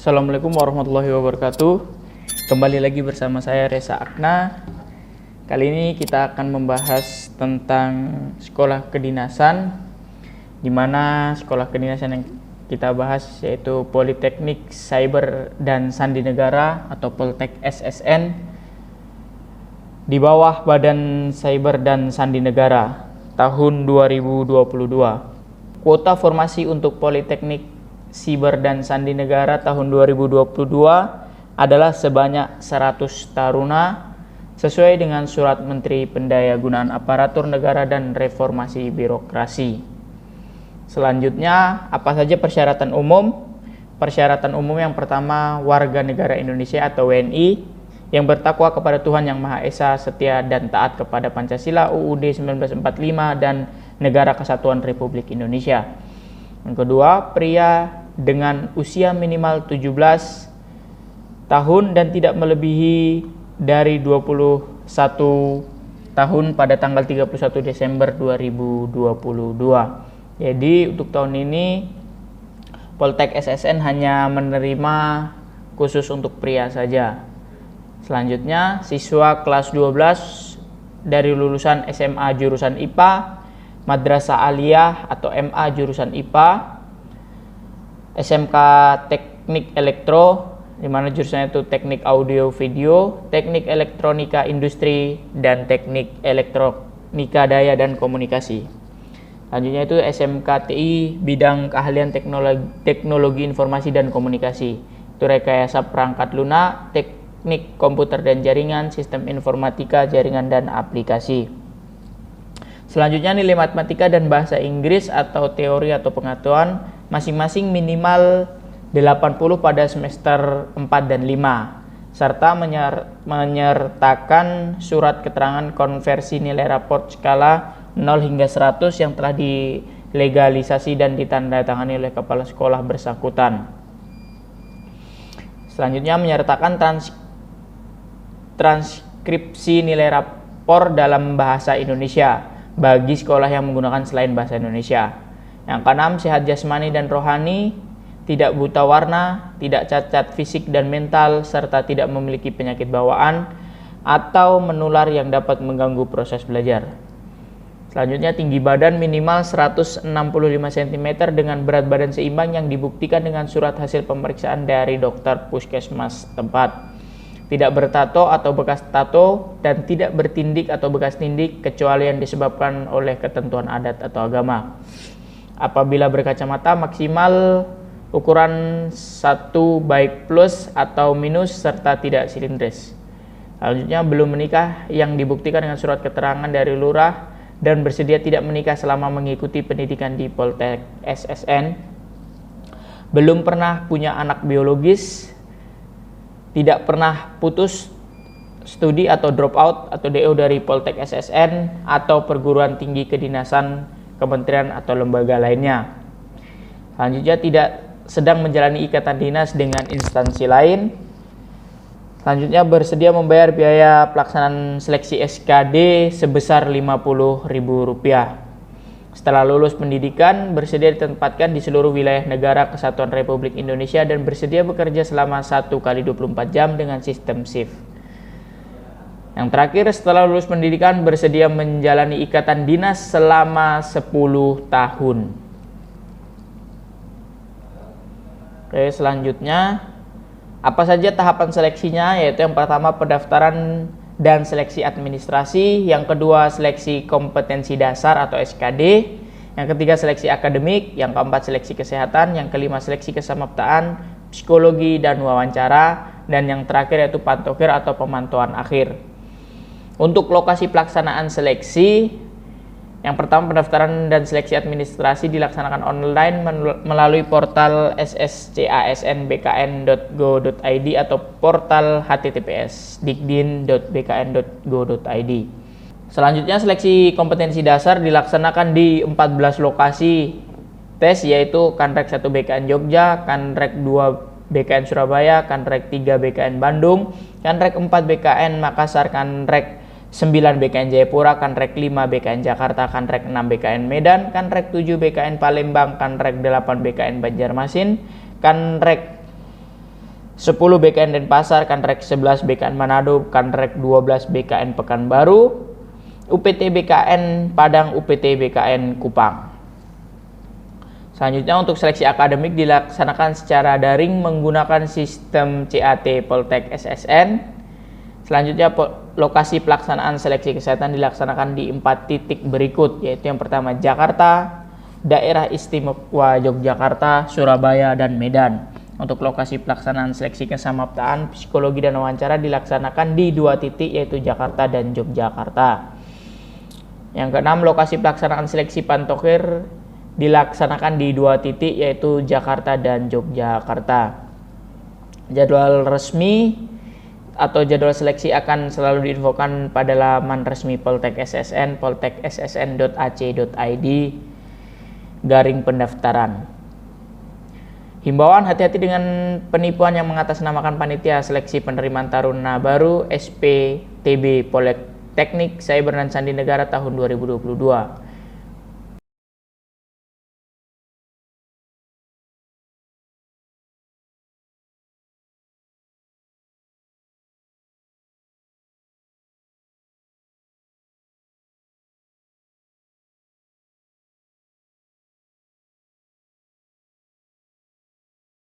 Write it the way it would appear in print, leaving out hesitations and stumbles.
Assalamualaikum warahmatullahi wabarakatuh. Kembali lagi bersama saya Reza Akna. Kali ini kita akan membahas tentang sekolah kedinasan, di mana sekolah kedinasan yang kita bahas yaitu Politeknik Cyber dan Sandi Negara atau Poltek SSN di bawah Badan Cyber dan Sandi Negara tahun 2022. Kuota formasi untuk Politeknik Siber dan Sandi Negara tahun 2022 adalah sebanyak 100 taruna sesuai dengan Surat Menteri Pendayagunaan Aparatur Negara dan Reformasi Birokrasi. Selanjutnya, apa saja persyaratan umum? Persyaratan umum yang pertama, warga negara Indonesia atau WNI yang bertakwa kepada Tuhan Yang Maha Esa, setia dan taat kepada Pancasila UUD 1945 dan Negara Kesatuan Republik Indonesia. Yang kedua, pria dengan usia minimal 17 tahun dan tidak melebihi dari 21 tahun pada tanggal 31 Desember 2022. Jadi untuk tahun ini Poltek SSN hanya menerima khusus untuk pria saja. Selanjutnya, siswa kelas 12 dari lulusan SMA jurusan IPA, Madrasah Aliyah atau MA jurusan IPA, SMK Teknik Elektro, di mana jurusannya itu Teknik Audio Video, Teknik Elektronika Industri, dan Teknik Elektronika Daya dan Komunikasi. Selanjutnya itu SMK TI bidang keahlian teknologi informasi dan komunikasi. Itu rekayasa perangkat lunak, teknik komputer dan jaringan, sistem informatika, jaringan dan aplikasi. Selanjutnya nilai matematika dan bahasa Inggris atau teori atau pengetahuan masing-masing minimal 80 pada semester 4 dan 5 serta menyertakan surat keterangan konversi nilai raport skala 0 hingga 100 yang telah dilegalisasi dan ditandatangani oleh kepala sekolah bersangkutan. Selanjutnya menyertakan transkripsi nilai rapor dalam bahasa Indonesia bagi sekolah yang menggunakan selain bahasa Indonesia. Yang keenam, sehat jasmani dan rohani, tidak buta warna, tidak cacat fisik dan mental, serta tidak memiliki penyakit bawaan atau menular yang dapat mengganggu proses belajar. Selanjutnya, tinggi badan minimal 165 cm dengan berat badan seimbang yang dibuktikan dengan surat hasil pemeriksaan dari dokter puskesmas tempat. Tidak bertato atau bekas tato dan tidak bertindik atau bekas tindik kecuali yang disebabkan oleh ketentuan adat atau agama. Apabila berkacamata maksimal ukuran 1 baik plus atau minus serta tidak silindris. Selanjutnya, belum menikah yang dibuktikan dengan surat keterangan dari lurah dan bersedia tidak menikah selama mengikuti pendidikan di Poltek SSN. Belum pernah punya anak biologis, tidak pernah putus studi atau drop out atau DO dari Poltek SSN atau perguruan tinggi kedinasan, kementerian atau lembaga lainnya. Selanjutnya, tidak sedang menjalani ikatan dinas dengan instansi lain. Selanjutnya, bersedia membayar biaya pelaksanaan seleksi SKD sebesar Rp50.000. Setelah lulus pendidikan, bersedia ditempatkan di seluruh wilayah negara Kesatuan Republik Indonesia dan bersedia bekerja selama 1 kali 24 jam dengan sistem shift. Yang terakhir, setelah lulus pendidikan bersedia menjalani ikatan dinas selama 10 tahun. Oke, selanjutnya apa saja tahapan seleksinya? Yaitu yang pertama pendaftaran dan seleksi administrasi, yang kedua seleksi kompetensi dasar atau SKD, yang ketiga seleksi akademik, yang keempat seleksi kesehatan, yang kelima seleksi kesamaptaan, psikologi dan wawancara, dan yang terakhir yaitu pantokir atau pemantauan akhir. Untuk lokasi pelaksanaan seleksi, yang pertama pendaftaran dan seleksi administrasi dilaksanakan online melalui portal sscasnbkn.go.id atau portal https://dikdin.bkn.go.id. Selanjutnya, seleksi kompetensi dasar dilaksanakan di 14 lokasi tes, yaitu Kanrek 1 BKN Jogja, Kanrek 2 BKN Surabaya, Kanrek 3 BKN Bandung, Kanrek 4 BKN Makassar, Kanrek 9 BKN Jayapura, Kanrek 5 BKN Jakarta, Kanrek 6 BKN Medan, Kanrek 7 BKN Palembang, Kanrek 8 BKN Banjarmasin, Kanrek 10 BKN Denpasar, Kanrek 11 BKN Manado, Kanrek 12 BKN Pekanbaru, UPT BKN Padang, UPT BKN Kupang. Selanjutnya untuk seleksi akademik dilaksanakan secara daring menggunakan sistem CAT Poltek SSN. Selanjutnya lokasi pelaksanaan seleksi kesehatan dilaksanakan di 4 titik berikut, yaitu yang pertama Jakarta, Daerah Istimewa Yogyakarta, Surabaya, dan Medan. Untuk lokasi pelaksanaan seleksi kesamaptaan psikologi dan wawancara dilaksanakan di 2 titik, yaitu Jakarta dan Yogyakarta. Yang keenam, lokasi pelaksanaan seleksi pantokir dilaksanakan di 2 titik, yaitu Jakarta dan Yogyakarta. Jadwal resmi atau jadwal seleksi akan selalu diinfokan pada laman resmi Poltek SSN, poltekssn.ac.id/pendaftaran. Himbauan, hati-hati dengan penipuan yang mengatasnamakan panitia seleksi penerimaan taruna baru SPTB Politeknik Cyber dan Sandi Negara tahun 2022.